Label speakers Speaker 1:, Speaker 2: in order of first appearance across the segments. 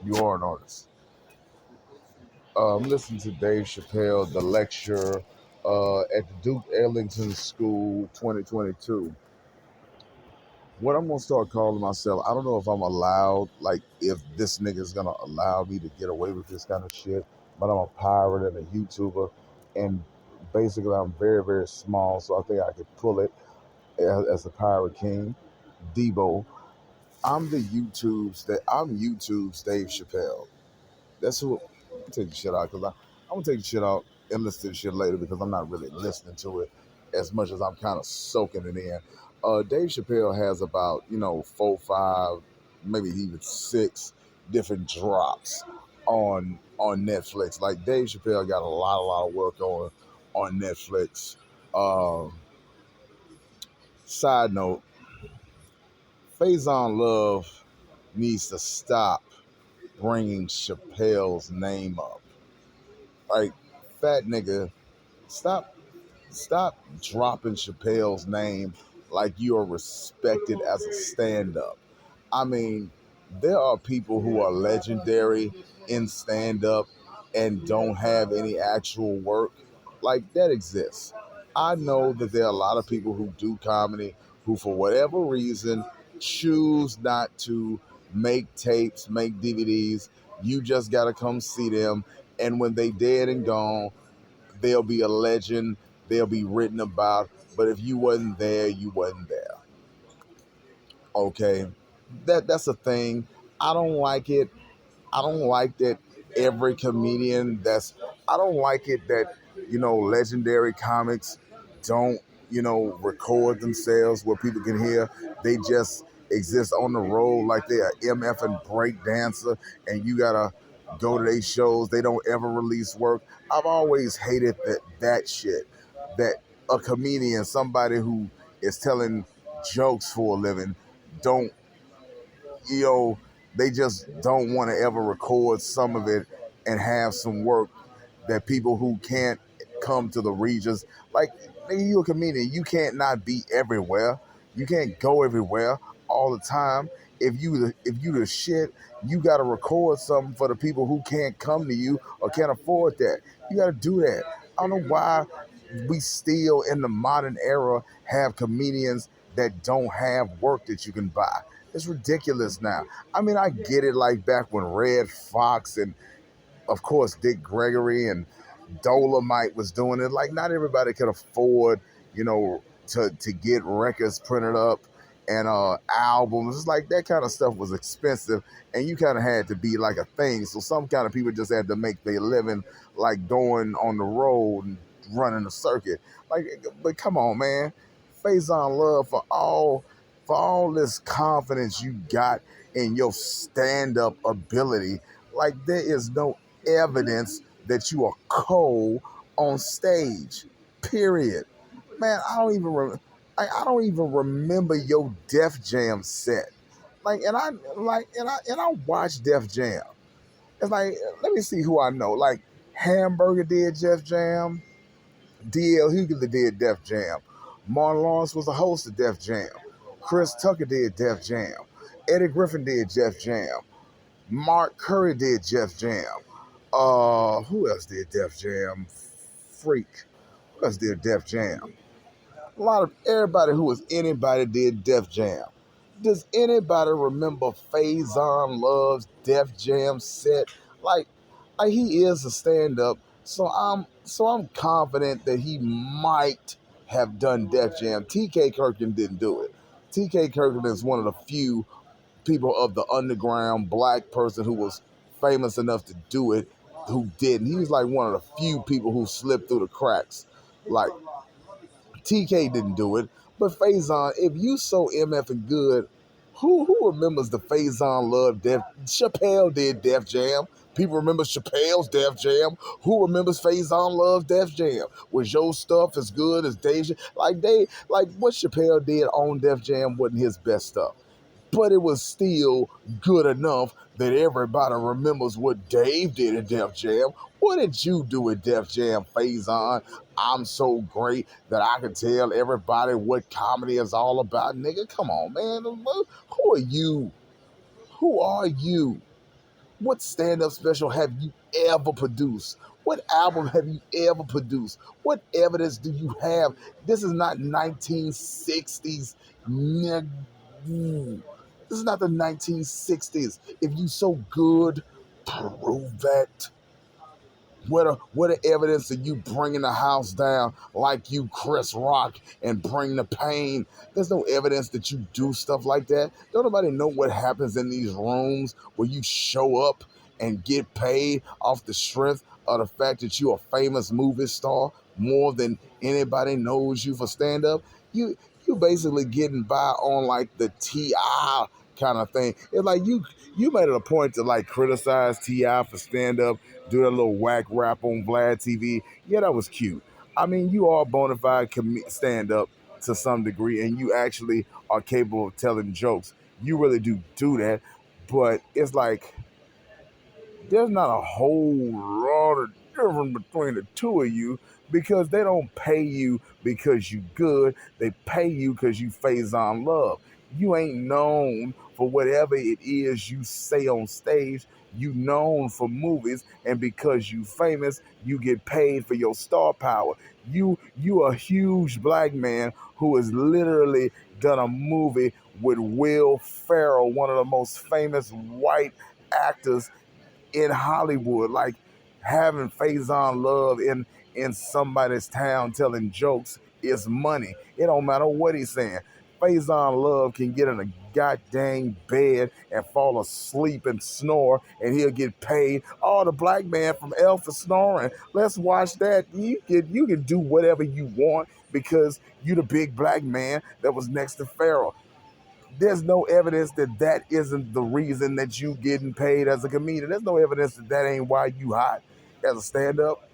Speaker 1: You are an artist. I'm listening to Dave Chappelle, the lecture at the Duke Ellington School 2022. What I'm gonna start calling myself, I don't know if I'm allowed, like if this nigga's gonna allow me to get away with this kind of shit, but I'm a pirate and a YouTuber, and basically I'm very, very small, so I think I could pull it as a pirate king. Debo, I'm YouTube's Dave Chappelle. That's who I'm taking shit out because I'm gonna take the shit out and listen to the shit later because I'm not really listening to it as much as I'm kind of soaking it in. Dave Chappelle has about 4, 5, maybe even 6 different drops on Netflix. Like Dave Chappelle got a lot of work on Netflix. Um, Side note: Faison Love needs to stop bringing Chappelle's name up. Like, fat nigga, stop dropping Chappelle's name like you are respected as a stand-up. I mean, there are people who are legendary in stand-up and don't have any actual work. Like, that exists. I know that there are a lot of people who do comedy who, for whatever reason, choose not to make tapes, make DVDs. You just gotta come see them. And when they dead and gone, they'll be a legend. They'll be written about. But if you wasn't there, you wasn't there. Okay, that's a thing. I don't like it. I don't like that every comedian that's. I don't like it that legendary comics don't record themselves where people can hear. They just exist on the road like they're MF and break dancer, and you gotta go to their shows. They don't ever release work. I've always hated that shit. That a comedian, somebody who is telling jokes for a living, don't you know, they just don't want to ever record some of it and have some work that people who can't come to the regions, like, nigga, you a comedian, you can't not be everywhere. You can't go everywhere all the time. If you the shit, you gotta record something for the people who can't come to you or can't afford that. You gotta do that. I don't know why we still in the modern era have comedians that don't have work that you can buy. It's ridiculous now. I mean, I get it, like back when Red Fox and of course Dick Gregory and Dolomite was doing it. Like, not everybody could afford, to get records printed up and albums. It's like that kind of stuff was expensive, and you kind of had to be like a thing. So some kind of people just had to make their living, like going on the road and running a circuit. Like, but come on, man, Faison Love, for all this confidence you got in your stand-up ability, like there is no evidence that you are cold on stage. Period. Man, I don't even remember your Def Jam set. Like, and I watched Def Jam. It's like, let me see who I know. Like, Hamburger did Def Jam. D.L. Hughley did Def Jam. Martin Lawrence was the host of Def Jam. Chris Tucker did Def Jam. Eddie Griffin did Def Jam. Mark Curry did Def Jam. Who else did Def Jam? Freak. Who else did Def Jam? A lot of everybody who was anybody did Def Jam. Does anybody remember Faison Love's Def Jam set? Like, he is a stand-up, so I'm confident that he might have done Def Jam. T.K. Kirkland didn't do it. T.K. Kirkland is one of the few people of the underground black person who was famous enough to do it who didn't. He was like one of the few people who slipped through the cracks. Like, TK didn't do it, but Faison, if you so MF and good, who remembers the Faison Love Def? Chappelle did Def Jam. People remember Chappelle's Def Jam. Who remembers Faison Love Def Jam? Was your stuff as good as Deja? Like what Chappelle did on Def Jam wasn't his best stuff. but it was still good enough that everybody remembers what Dave did at Def Jam. What did you do at Def Jam, Faison? I'm so great that I can tell everybody what comedy is all about. Nigga, come on, man. Who are you? Who are you? What stand-up special have you ever produced? What album have you ever produced? What evidence do you have? This is not 1960s. This is not the 1960s. If you so good, prove that. What are evidence of you bringing the house down like you Chris Rock and bring the pain? There's no evidence that you do stuff like that. Don't nobody know what happens in these rooms where you show up and get paid off the strength of the fact that you're a famous movie star more than anybody knows you for stand up. You basically getting by on like the T.I. kind of thing. It's like you made it a point to like criticize T.I. for stand up, do that little whack rap on Vlad TV. Yeah, that was cute. I mean, you are a bona fide stand up to some degree, and you actually are capable of telling jokes. You really do that, but it's like there's not a whole lot of difference between the two of you because they don't pay you because you good. They pay you because you Faison Love. You ain't known for whatever it is you say on stage. You known for movies, and because you famous, you get paid for your star power. You a huge black man who has literally done a movie with Will Ferrell, one of the most famous white actors in Hollywood, like having Faison Love in somebody's town telling jokes is money. It don't matter what he's saying. Faison Love can get in a goddamn bed and fall asleep and snore, and he'll get paid. Oh, the black man from Elf is snoring. Let's watch that. You can do whatever you want because you the big black man that was next to Pharaoh. There's no evidence that that isn't the reason that you getting paid as a comedian. There's no evidence that that ain't why you hot as a stand-up.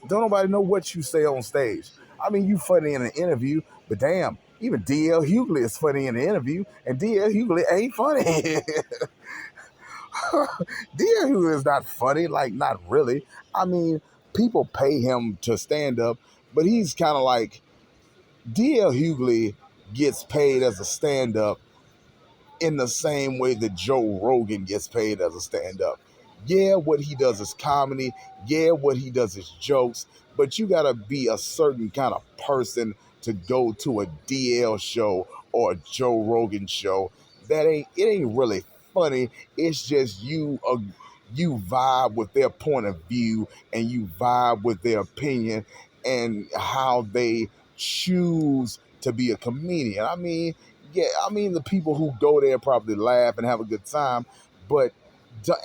Speaker 1: Don't nobody know what you say on stage. I mean, you funny in an interview, but damn, even D.L. Hughley is funny in an interview, and D.L. Hughley ain't funny. D.L. Hughley is not funny, like not really. I mean, people pay him to stand up, but he's kind of like D.L. Hughley gets paid as a stand-up in the same way that Joe Rogan gets paid as a stand-up. Yeah, what he does is comedy. Yeah, what he does is jokes. But you gotta be a certain kind of person to go to a DL show or a Joe Rogan show. It ain't really funny. It's just you vibe with their point of view and you vibe with their opinion and how they choose to be a comedian. Yeah, I mean the people who go there probably laugh and have a good time, but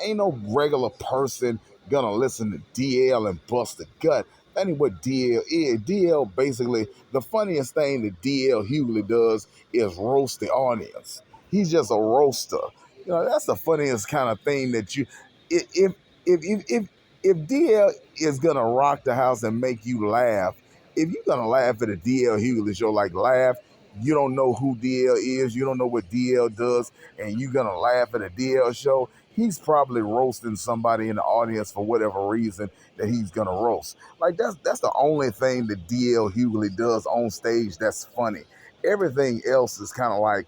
Speaker 1: ain't no regular person gonna listen to DL and bust a gut. That ain't what DL is. DL basically the funniest thing that DL Hughley does is roast the audience. He's just a roaster. You know, that's the funniest kind of thing that you if if if if, if DL is gonna rock the house and make you laugh, if you're gonna laugh at a DL Hughley show, like laugh, you don't know who DL is, you don't know what DL does, and you're gonna laugh at a DL show, he's probably roasting somebody in the audience for whatever reason that he's gonna roast. Like that's the only thing that DL Hughley does on stage that's funny. Everything else is kind of like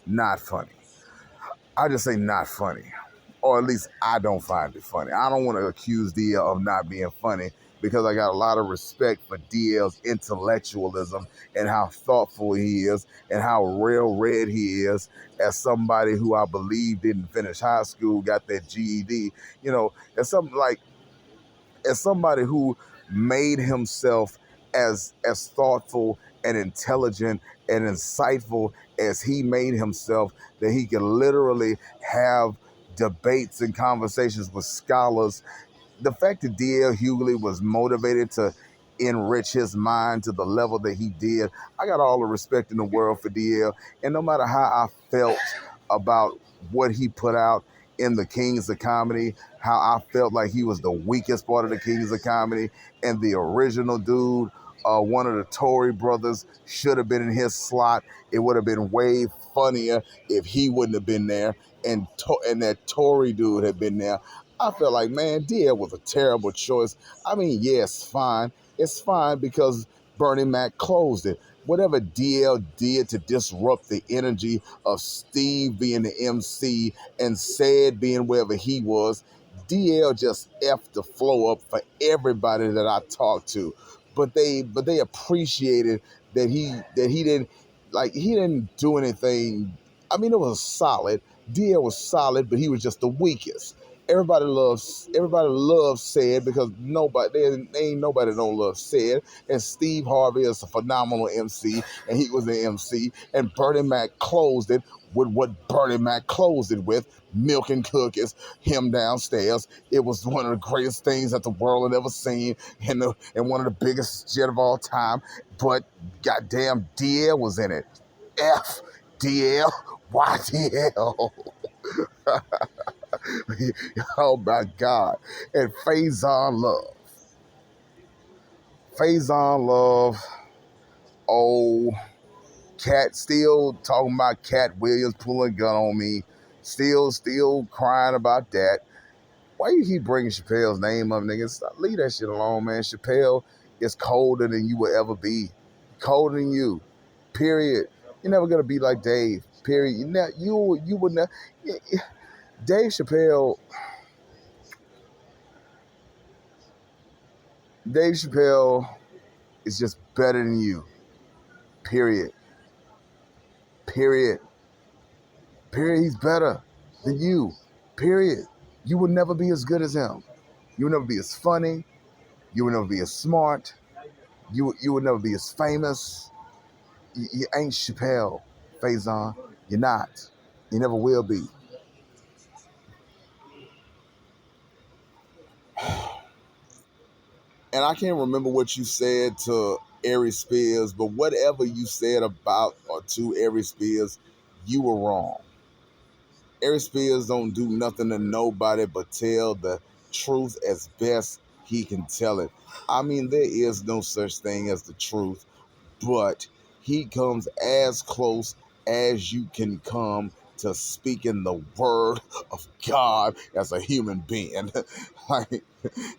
Speaker 1: not funny. I just say not funny, or at least I don't find it funny. I don't want to accuse DL of not being funny because I got a lot of respect for DL's intellectualism and how thoughtful he is and how real red he is as somebody who I believe didn't finish high school, got that GED, as something like as somebody who made himself as thoughtful and intelligent and insightful as he made himself, that he could literally have debates and conversations with scholars. The fact that D.L. Hughley was motivated to enrich his mind to the level that he did, I got all the respect in the world for D.L. And no matter how I felt about what he put out in the Kings of Comedy, how I felt like he was the weakest part of the Kings of Comedy, and the original dude one of the Tory brothers should have been in his slot. It would have been way funnier if he wouldn't have been there, and that Tory dude had been there. I felt like, man, DL was a terrible choice. I mean, yeah, it's fine. It's fine because Bernie Mac closed it. Whatever DL did to disrupt the energy of Steve being the MC and Said being wherever he was, DL just effed the flow up for everybody that I talked to. But they appreciated that he didn't do anything. I mean, it was solid. DL was solid, but he was just the weakest. Everybody loves Said because they ain't nobody don't love Said. And Steve Harvey is a phenomenal MC, and he was the MC. And Bernie Mac closed it with what Bernie Mac closed it with: milk and cookies, him downstairs. It was one of the greatest things that the world had ever seen, and one of the biggest shit of all time. But goddamn, DL was in it. F DL, YDL. Oh my God. And Faison Love, oh, Cat still talking about Cat Williams pulling a gun on me. Still crying about that. Why you keep bringing Chappelle's name up, nigga? Stop, leave that shit alone, man. Chappelle is colder than you will ever be. Colder than you. Period. You're never gonna be like Dave. Period. You would never. Dave Chappelle. Dave Chappelle is just better than you. Period. Period. Period. He's better than you. Period. You will never be as good as him. You will never be as funny. You will never be as smart. You will never be as famous. You ain't Chappelle, Faison. You're not. You never will be. And I can't remember what you said to Ari Spears, but whatever you said about or to Ari Spears, you were wrong. Ari Spears don't do nothing to nobody but tell the truth as best he can tell it. I mean, there is no such thing as the truth, but he comes as close as you can come to speaking the word of God as a human being. Like,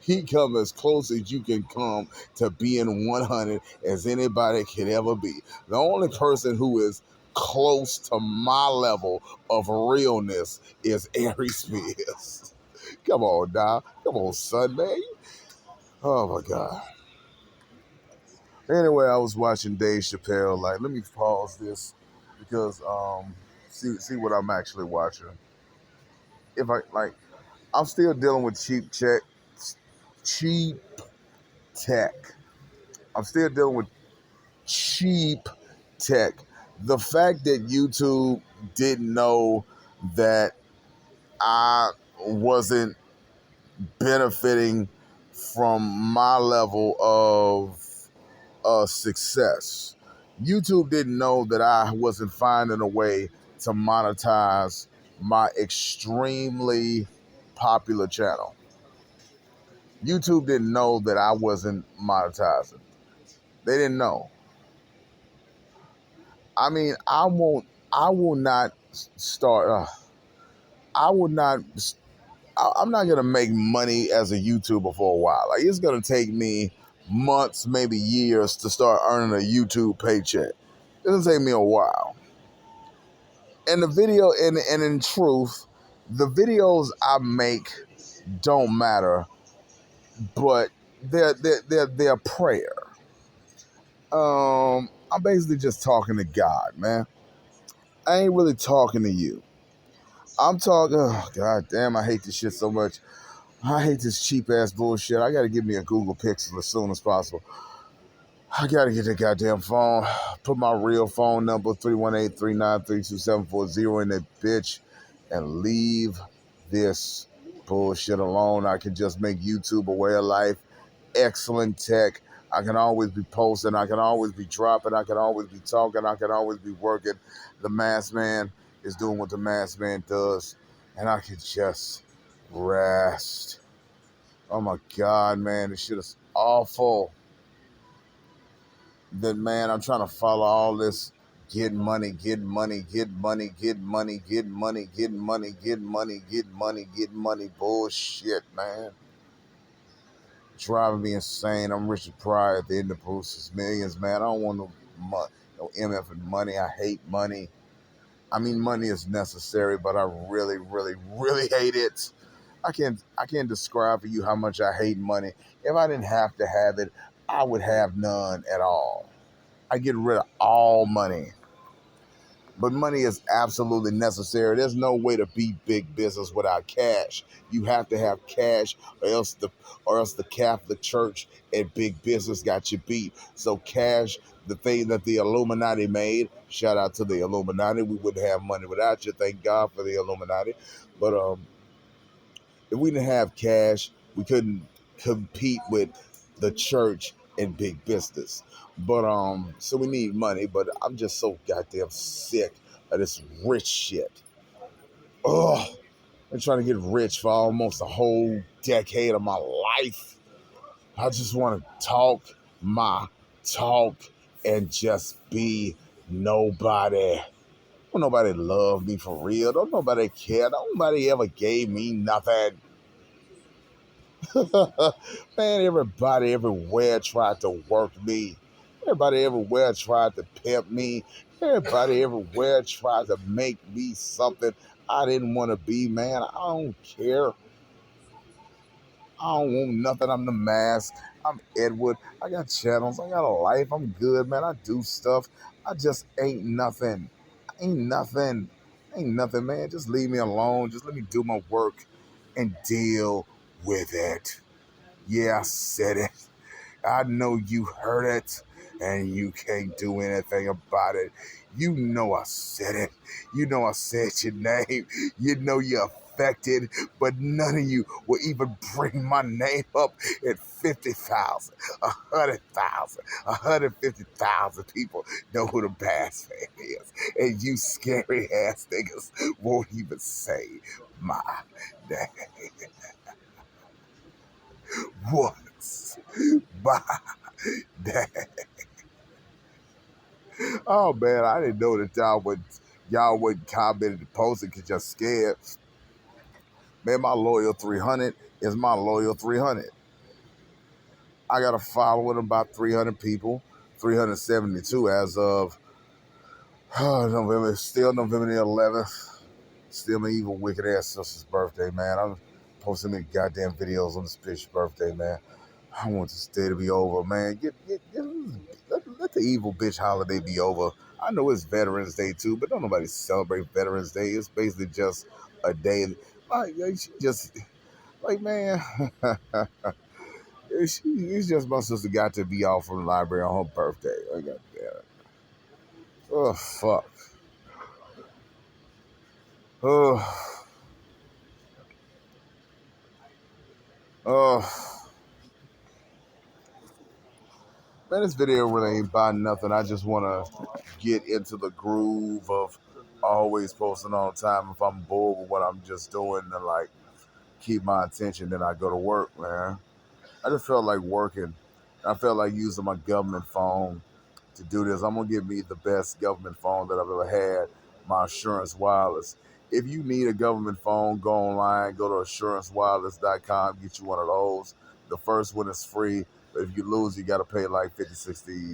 Speaker 1: he come as close as you can come to being 100 as anybody could ever be. The only person who is close to my level of realness is Ari Spears. Come on, dog. Come on, son, man. Oh my God. Anyway, I was watching Dave Chappelle. Like, let me pause this because see what I'm actually watching. If I like, I'm still dealing with cheap tech. I'm still dealing with cheap tech. The fact that YouTube didn't know that I wasn't benefiting from my level of success. YouTube didn't know that I wasn't finding a way to monetize my extremely popular channel. YouTube didn't know that I wasn't monetizing. They didn't know. I mean, I will not start. I will not. I'm not gonna make money as a YouTuber for a while. Like, it's gonna take me months, maybe years, to start earning a YouTube paycheck. It'll take me a while. And the video, and in truth, the videos I make don't matter, but they're prayer. I'm basically just talking to God, man. I ain't really talking to you. I'm talking. Oh, God damn! I hate this shit so much. I hate this cheap ass bullshit. I gotta get me a Google Pixel as soon as possible. I gotta get that goddamn phone. Put my real phone number 318-393-2740 in that bitch and leave this bullshit alone. I can just make YouTube a way of life. Excellent tech. I can always be posting. I can always be dropping. I can always be talking. I can always be working. The Masked Man is doing what the Masked Man does, and I can just rest. Oh my God, man, this shit is awful. that, man, I'm trying to follow all this get money, get money, get money, get money, get money, get money, get money, get money, get money bullshit, man. Driving me insane. I'm Richard Pryor at the end of Bruce's Millions, man. I don't want no MF and money. I hate money. I mean, money is necessary, but I really, really, really hate it. I can't describe for you how much I hate money. If I didn't have to have it, I would have none at all. I get rid of all money. But money is absolutely necessary. There's no way to be big business without cash. You have to have cash, or else the Catholic Church and big business got you beat. So cash, the thing that the Illuminati made. Shout out to the Illuminati. We wouldn't have money without you. Thank God for the Illuminati. But if we didn't have cash, we couldn't compete with the church and big business. But so we need money. But I'm just so goddamn sick of this rich shit. Ugh, I'm trying to get rich for almost a whole decade of my life. I just want to talk my talk and just be nobody. Don't nobody love me for real. Don't nobody care. Don't nobody ever gave me nothing. Man, everybody everywhere tried to work me. Everybody everywhere tried to pimp me. Everybody everywhere tried to make me something I didn't want to be, man. I don't care. I don't want nothing. I'm the mask. I'm Edward. I got channels. I got a life. I'm good, man. I do stuff. I just ain't nothing. Ain't nothing. Ain't nothing, man. Just leave me alone. Just let me do my work and deal with it. Yeah, I said it. I know you heard it, and you can't do anything about it. You know I said it. You know I said your name. You know you're affected, but none of you will even bring my name up at 50,000, 100,000, 150,000 people know who the Bass fan is. And you scary ass niggas won't even say my name once. My name. Oh man, I didn't know that y'all wouldn't comment and post it because you're scared. Man, my loyal 300 is my loyal 300. I got a following of about 300 people, 372 as of November, still November the 11th. Still my evil wicked ass sister's birthday, man. I'm posting me goddamn videos on this bitch's birthday, man. I want this day to be over, man. Let the evil bitch holiday be over. I know it's Veterans Day too, but don't nobody celebrate Veterans Day. It's basically just a day. Like she just like, man, it's just my sister got to be off from the library on her birthday. Like, God damn it. Oh fuck. Oh, oh. Man, this video really ain't about nothing. I just want to get into the groove of always posting all the time. If I'm bored with what I'm just doing, and like keep my attention, then I go to work, man. I just felt like working. I felt like using my government phone to do this. I'm gonna give me the best government phone that I've ever had, my Assurance Wireless. If you need a government phone, go online, go to assurancewireless.com, get you one of those. The first one is free, but if you lose, you gotta pay like $50,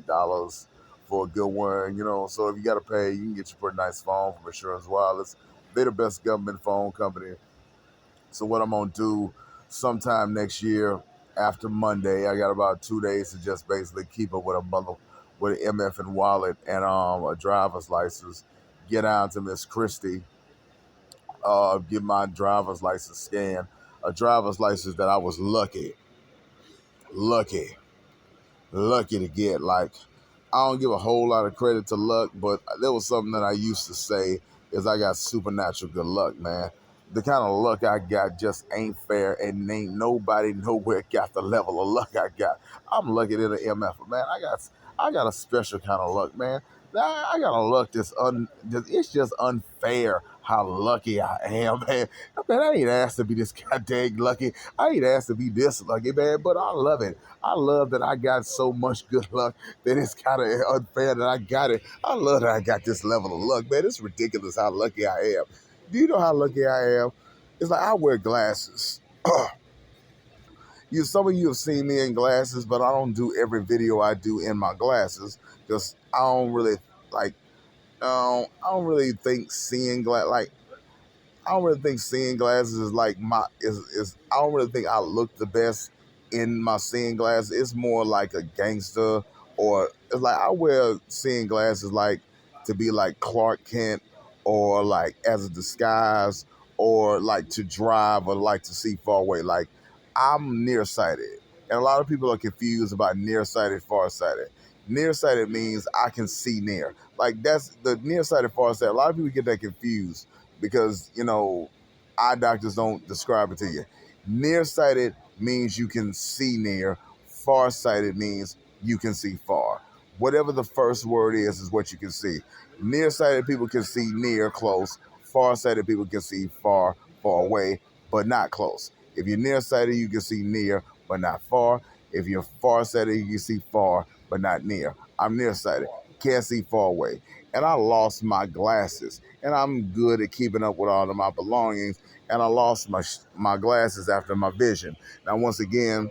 Speaker 1: $60 for a good one, So if you gotta pay, you can get you a pretty nice phone from Assurance Wireless. They're the best government phone company. So what I'm gonna do sometime next year after Monday, I got about 2 days to just basically keep up with with an MF and wallet and a driver's license. Get out to Miss Christie, get my driver's license scanned. A driver's license that I was lucky, lucky to get. Like, I don't give a whole lot of credit to luck, but there was something that I used to say is I got supernatural good luck, man. The kind of luck I got just ain't fair, and ain't nobody nowhere got the level of luck I got. I'm lucky than an MF, man. I got a special kind of luck, man. I got a luck it's just unfair how lucky I am, man. Man, I ain't asked to be this goddamn lucky. I ain't asked to be this lucky, man, but I love it. I love that I got so much good luck that it's kind of unfair that I got it. I love that I got this level of luck, man. It's ridiculous how lucky I am. Do you know how lucky I am? It's like I wear glasses. Some of you have seen me in glasses, but I don't do every video I do in my glasses because I don't really like. I don't really think seeing like I don't really think seeing glasses is like is I don't really think I look the best in my seeing glasses. It's more like a gangster, or it's like I wear seeing glasses like to be like Clark Kent, or like as a disguise, or like to drive, or like to see far away. Like I'm nearsighted. And a lot of people are confused about nearsighted, farsighted. Nearsighted means I can see near. Like that's the nearsighted, farsighted. A lot of people get that confused because eye doctors don't describe it to you. Nearsighted means you can see near. Farsighted means you can see far. Whatever the first word is what you can see. Nearsighted people can see near, close. Farsighted people can see far, far away, but not close. If you're nearsighted, you can see near, but not far. If you're farsighted, you can see far, but not near. I'm nearsighted, can't see far away. And I lost my glasses. And I'm good at keeping up with all of my belongings. And I lost my glasses after my vision. Now, once again,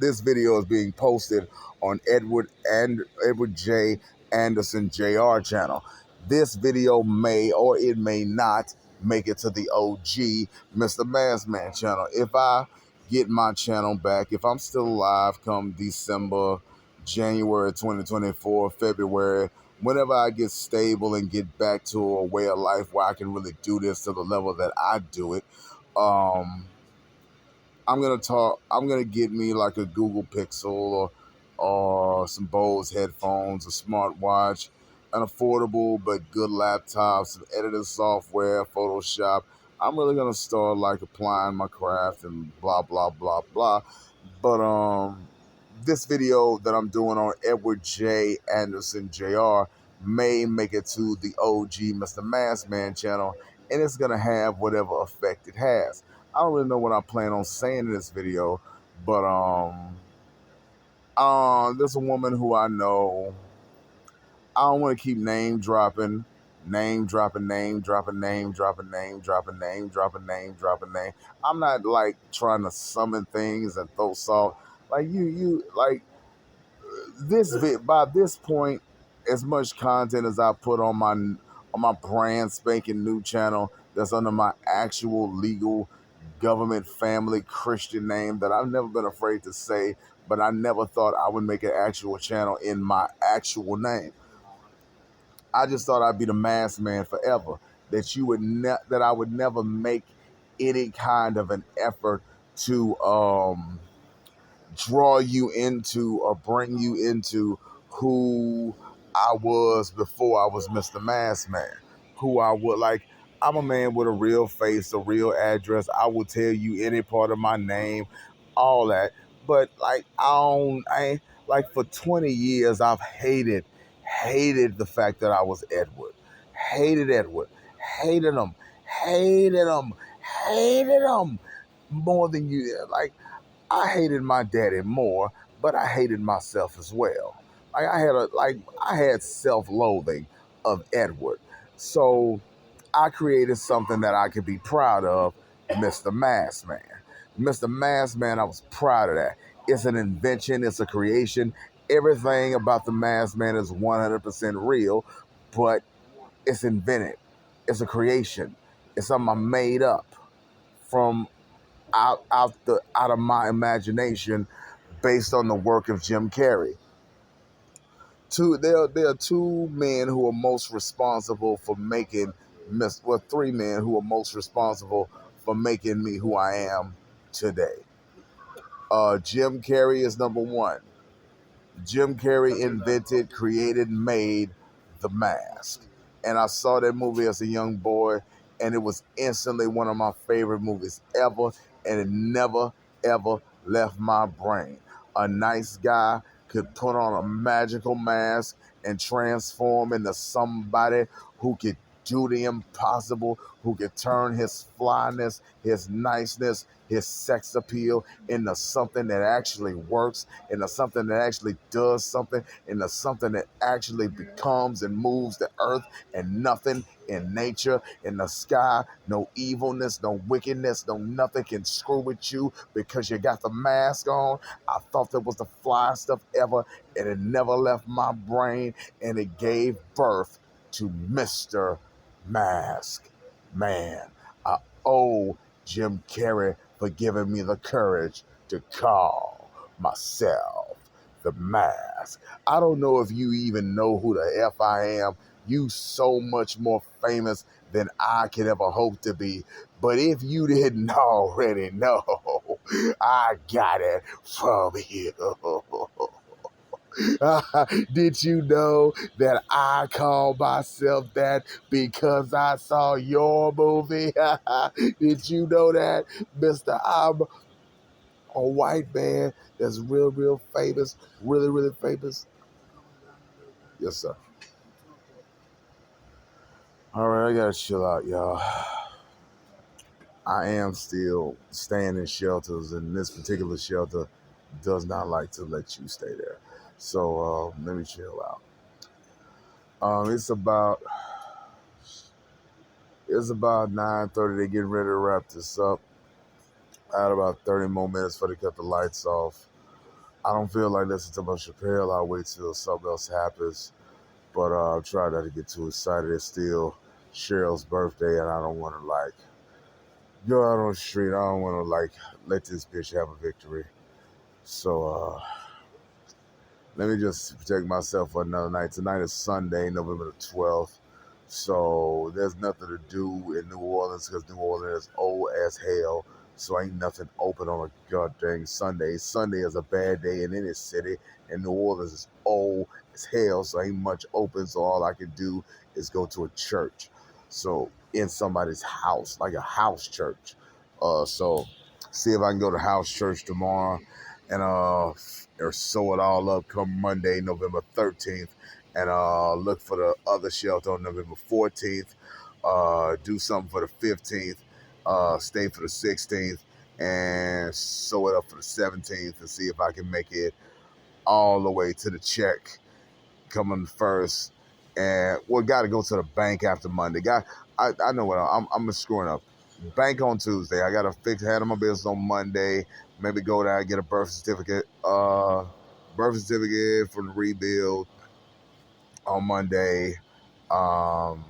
Speaker 1: this video is being posted on Edward J. Anderson Jr. channel. This video may or it may not make it to the OG Mr. Maskman channel. If I get my channel back, if I'm still alive come December, January 2024, February, whenever I get stable and get back to a way of life where I can really do this to the level that I do it, um, I'm gonna get me like a Google Pixel, or some Bose headphones, a smartwatch, an affordable but good laptop, some editing software, Photoshop. I'm really gonna start like applying my craft and blah blah blah blah. But this video that I'm doing on Edward J. Anderson Jr. may make it to the OG Mr. Maskman channel, and it's gonna have whatever effect it has. I don't really know what I plan on saying in this video, but there's a woman who I know. I don't want to keep name dropping, name dropping, name dropping, name dropping, name dropping, name dropping, name dropping, name. I'm not like trying to summon things and throw salt. Like you like by this point, as much content as I put on my brand spanking new channel that's under my actual legal government family Christian name that I've never been afraid to say, but I never thought I would make an actual channel in my actual name. I just thought I'd be the masked man forever. That I would never make any kind of an effort to draw you into or bring you into who I was before I was Mr. Masked Man. Who I would like. I'm a man with a real face, a real address. I will tell you any part of my name, all that. But like I ain't, like for 20 years I've hated the fact that I was Edward. Hated Edward. Hated him. Hated him. Hated him more than you like. I hated my daddy more, but I hated myself as well. I had self-loathing of Edward. So I created something that I could be proud of, Mr. Masked Man. Mr. Masked Man, I was proud of that. It's an invention, it's a creation. Everything about the Masked Man is 100% real, but it's invented. It's a creation. It's something I made up from out of my imagination based on the work of Jim Carrey. There are two men who are most responsible for making three men who are most responsible for making me who I am today. Jim Carrey is number one. Jim Carrey invented, created, made The Mask. And I saw that movie as a young boy, and it was instantly one of my favorite movies ever, and it never, ever left my brain. A nice guy, could put on a magical mask and transform into somebody who could do the impossible, who could turn his flyness, his niceness, his sex appeal into something that actually works, into something that actually does something, into something that actually becomes and moves the earth, and nothing in nature, in the sky, no evilness, no wickedness, no nothing can screw with you because you got the mask on. I thought that was the fly stuff ever, and it never left my brain, and it gave birth to Mr. Mask Man. I owe Jim Carrey for giving me the courage to call myself the Mask. I don't know if you even know who the F I am. You so much more famous than I could ever hope to be. But if you didn't already know, I got it from you. Did you know that I call myself that because I saw your movie? Did you know that, Mr. I'm a white man that's real, real famous, really, really famous? Yes, sir. All right, I gotta chill out, y'all. I am still staying in shelters, and this particular shelter does not like to let you stay there. So let me chill out. It's about 9:30. They're getting ready to wrap this up. I had about 30 more minutes before they cut the lights off. I don't feel like listening to my Chappelle. I'll wait till something else happens. But I'll try not to get too excited. It's still Cheryl's birthday, and I don't want to go out on the street. I don't want to let this bitch have a victory. So let me just protect myself for another night. Tonight is Sunday, November the 12th. So there's nothing to do in New Orleans because New Orleans is old as hell. So ain't nothing open on a goddamn Sunday. Sunday is a bad day in any city, and New Orleans is old as hell. So ain't much open. So all I can do is go to a church. So in somebody's house, like a house church. So see if I can go to house church tomorrow, and or sew it all up come Monday, November 13th, and look for the other shelter on November 14th. Do something for the 15th. Stay for the 16th, and sew it up for the 17th, and see if I can make it all the way to the check coming first. And we got to go to the bank after Monday. I know what I'm screwing up. Bank on Tuesday. I got to handle my business on Monday. Maybe go there and get a birth certificate. Birth certificate from the rebuild on Monday. Um,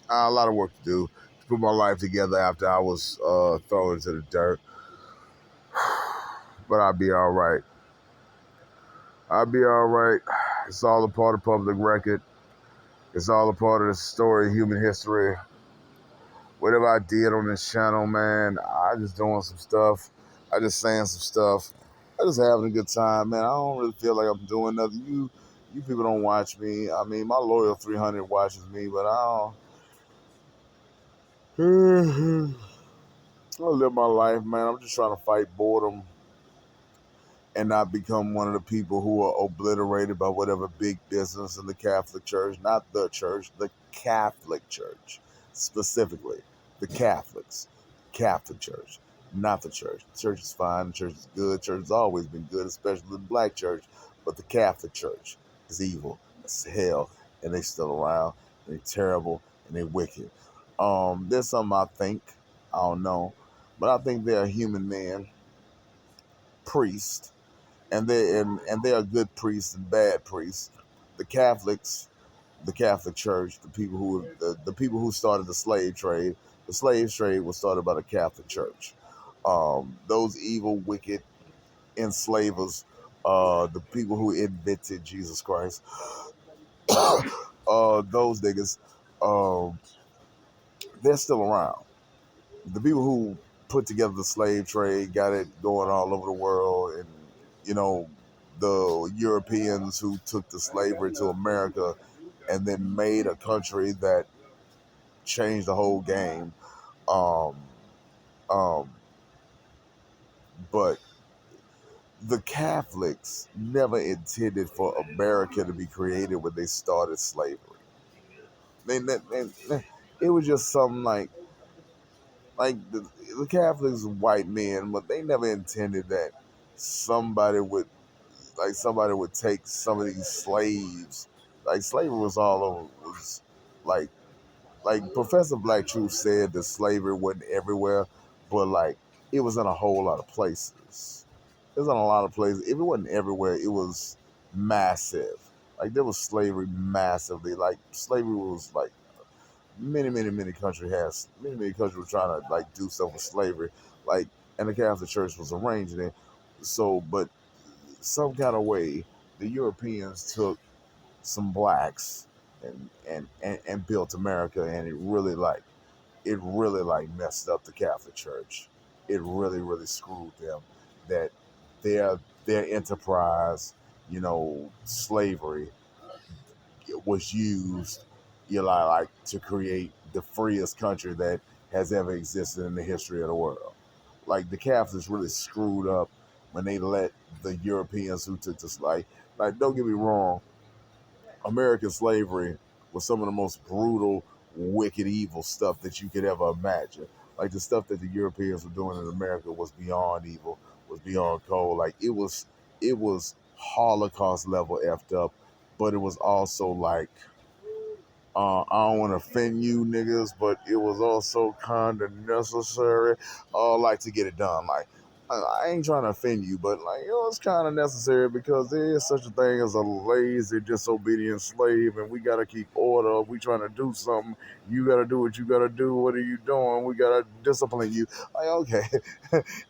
Speaker 1: a lot of work to do to put my life together after I was thrown into the dirt. But I'll be all right. I'll be all right. It's all a part of public record. It's all a part of the story of human history. Whatever I did on this channel, man, I just doing some stuff. I just saying some stuff. I just having a good time, man. I don't really feel like I'm doing nothing. You people don't watch me. I mean, my loyal 300 watches me, but I don't. I live my life, man. I'm just trying to fight boredom and not become one of the people who are obliterated by whatever big business in the Catholic Church. Not the church, the Catholic Church. Specifically, the Catholics. Catholic Church, not the church. The church is fine, the church is good, the church has always been good, especially the black church. But the Catholic Church is evil, it's hell, and they still around, and they terrible, and they wicked. There's something I think, I don't know, but I think they're human men, priests, and they are good priests and bad priests. The Catholics, the Catholic Church, the people who started the slave trade. The slave trade was started by the Catholic Church. Those evil, wicked enslavers, the people who invented Jesus Christ, those niggas, um, they're still around. The people who put together the slave trade, got it going all over the world, and you know, the Europeans who took the slavery to America and then made a country that changed the whole game. Um, um, but the Catholics never intended for America to be created when they started slavery. It was just something like the Catholics were white men, but they never intended that somebody would somebody would take some of these slaves. Like slavery was all over. Was like Professor Black Truth said that slavery wasn't everywhere, but like it was in a whole lot of places. It was in a lot of places. If it wasn't everywhere, it was massive. Like there was slavery massively. Like slavery was like many countries has many countries were trying to like do stuff with slavery, like and the Catholic Church was arranging it. So, but some kind of way, the Europeans took some blacks and built America, and it really like messed up the Catholic Church. It really screwed them. That their their enterprise, slavery was used, like to create the freest country that has ever existed in the history of the world. Like the Catholics really screwed up when they let the Europeans who took this like don't get me wrong, American slavery was some of the most brutal, wicked, evil stuff that you could ever imagine. Like the stuff that the Europeans were doing in America was beyond evil, was beyond cold. Like it was Holocaust level effed up, but it was also like I don't want to offend you niggas, but it was also kind of necessary, like to get it done. Like I ain't trying to offend you, but like it's kind of necessary because there is such a thing as a lazy, disobedient slave, and we gotta keep order. If we trying to do something, you gotta do what you gotta do. What are you doing? We gotta discipline you. Like okay,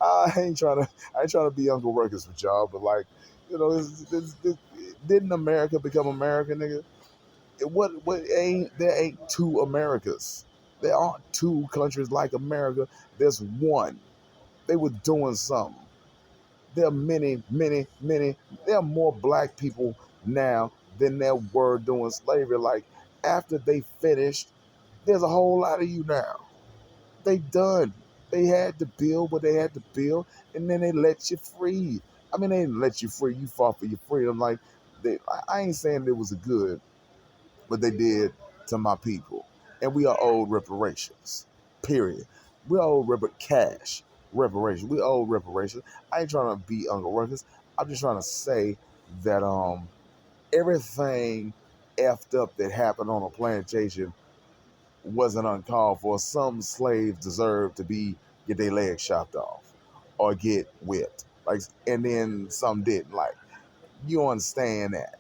Speaker 1: I ain't trying to be Uncle Ruckus with y'all, but like didn't America become America, nigga? What ain't there ain't two Americas. There aren't two countries like America. There's one. They were doing something. There are many. There are more black people now than there were during slavery. Like after they finished, there's a whole lot of you now. They done. They had to build what they had to build, and then they let you free. I mean, they didn't let you free. You fought for your freedom. Like I ain't saying it was a good what they did to my people. And we are owed reparations. Period. We are owed cash reparations. We owe reparations. I ain't trying to be Uncle Ruckus. I'm just trying to say that everything effed up that happened on a plantation wasn't uncalled for. Some slaves deserved to get their legs chopped off or get whipped. Like and then some didn't. Like you understand that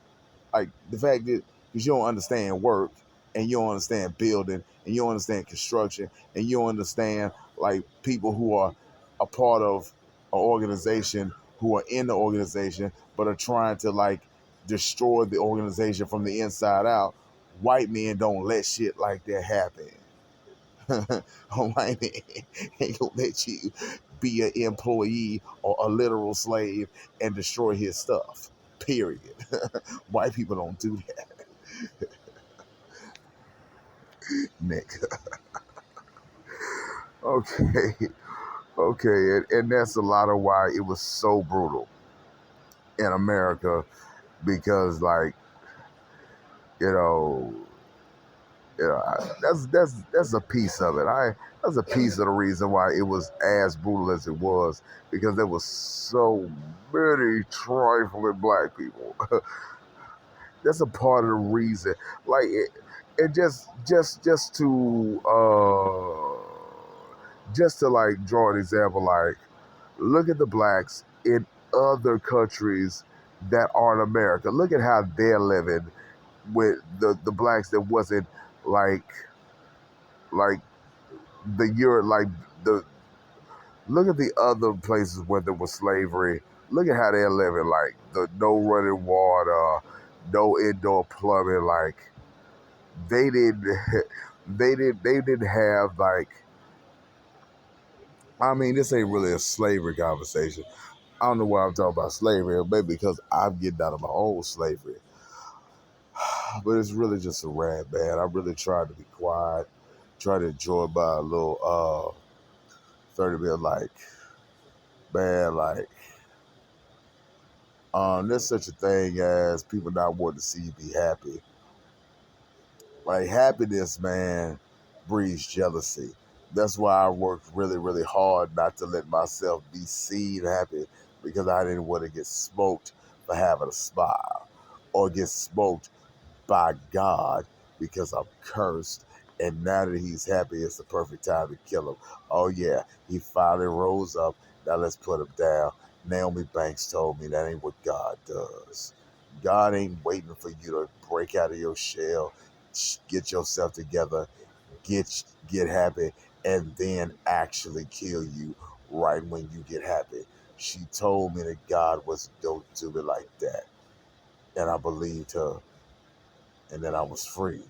Speaker 1: like the fact that because you don't understand work and you don't understand building and you don't understand construction and you don't understand like people who are a part of an organization who are in the organization but are trying to like destroy the organization from the inside out. White men don't let shit like that happen. White man ain't gonna let you be an employee or a literal slave and destroy his stuff. Period. White people don't do that, Nick. Okay, okay, and that's a lot of why it was so brutal in America because, like, you know, that's a piece of it. That's a piece of the reason why it was as brutal as it was because there was so many trifling black people. That's a part of the reason. Like it just to like draw an example, like look at the blacks in other countries that aren't America. Look at how they're living with the blacks that wasn't like like the Europe like the look at the other places where there was slavery. Look at how they're living, like the no running water, no indoor plumbing, like they didn't they didn't have like I mean this ain't really a slavery conversation. I don't know why I'm talking about slavery, maybe because I'm getting out of my own slavery. But it's really just a rant, man. I really tried to be quiet, try to enjoy my little 30 minute like man, like There's such a thing as people not wanting to see you be happy. Like happiness, man, breeds jealousy. That's why I worked really, really hard not to let myself be seen happy because I didn't want to get smoked for having a smile or get smoked by God because I'm cursed. And now that he's happy, it's the perfect time to kill him. Oh, yeah, he finally rose up. Now let's put him down. Naomi Banks told me that ain't what God does. God ain't waiting for you to break out of your shell, get yourself together, get happy, and then actually kill you right when you get happy. She told me that God was don't do it like that, and I believed her, and then I was free.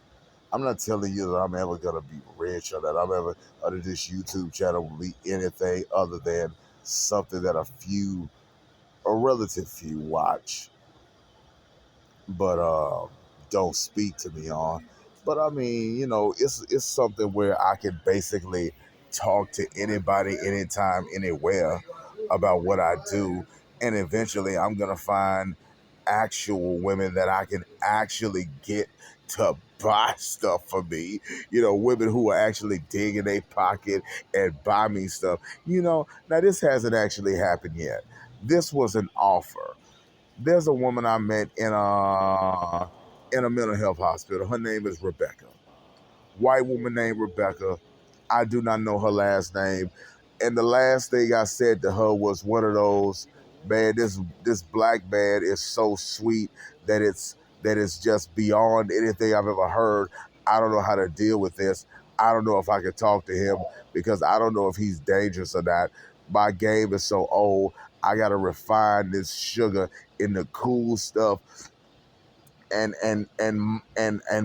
Speaker 1: I'm not telling you that I'm ever gonna be rich or that I'm ever under this YouTube channel will be anything other than something that a relative few watch, but don't speak to me on. But I mean, it's something where I can basically talk to anybody, anytime, anywhere about what I do, and eventually I'm gonna find actual women that I can actually get to buy stuff for me. Women who are actually dig in their pocket and buy me stuff. Now this hasn't actually happened yet. This was an offer. There's a woman I met in a mental health hospital. Her name is Rebecca. White woman named Rebecca. I do not know her last name. And the last thing I said to her was one of those, man, this black man is so sweet that it's just beyond anything I've ever heard. I don't know how to deal with this. I don't know if I can talk to him because I don't know if he's dangerous or not. My game is so old. I gotta refine this sugar into cool stuff and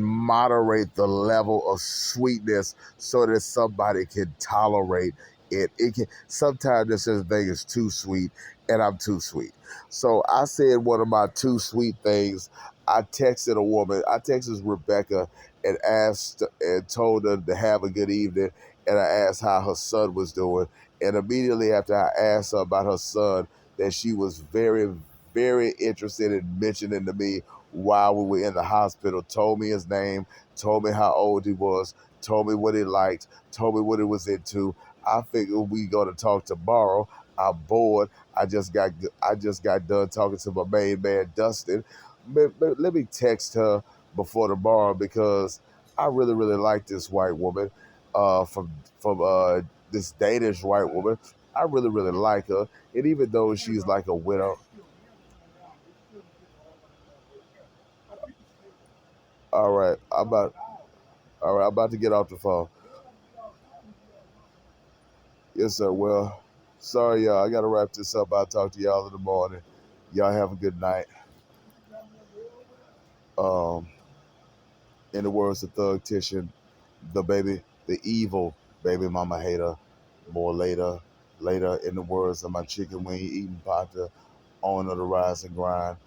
Speaker 1: moderate the level of sweetness so that somebody can tolerate it. It can sometimes this thing is too sweet and I'm too sweet. So I said one of my too sweet things. I texted a woman. I texted Rebecca and asked and told her to have a good evening. And I asked how her son was doing. And immediately after I asked her about her son, that she was very, very interested in mentioning to me while we were in the hospital, told me his name, told me how old he was, told me what he liked, told me what he was into. I figured we going to talk tomorrow. I'm bored. I just got done talking to my main man Dustin. Let me text her before tomorrow because I really really like this white woman from this Danish white woman. I really really like her, and even though she's like a widow. All right, I'm about to get off the phone. Yes, sir. Well, sorry, y'all. I got to wrap this up. I'll talk to y'all in the morning. Y'all have a good night. Um, in the words of Thug Titian, the evil baby mama hater, more later. Later, in the words of my chicken wing eating partner, owner of the rise and grind,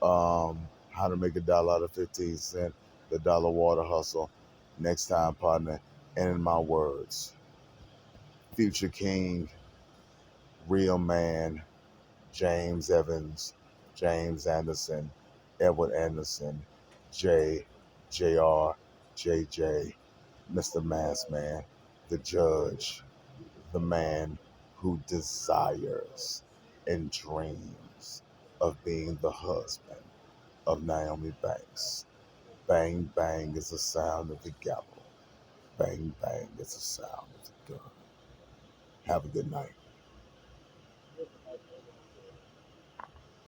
Speaker 1: how to make a dollar out of 15 cents, the dollar water hustle. Next time, partner. And in my words, Future King, Real Man, James Evans, James Anderson, Edward Anderson, J, JR, JJ, Mr. Massman, the judge, the man who desires and dreams of being the husband of Naomi Banks. Bang, bang is the sound of the gavel. Bang, bang is the sound of the gun. Have a good night.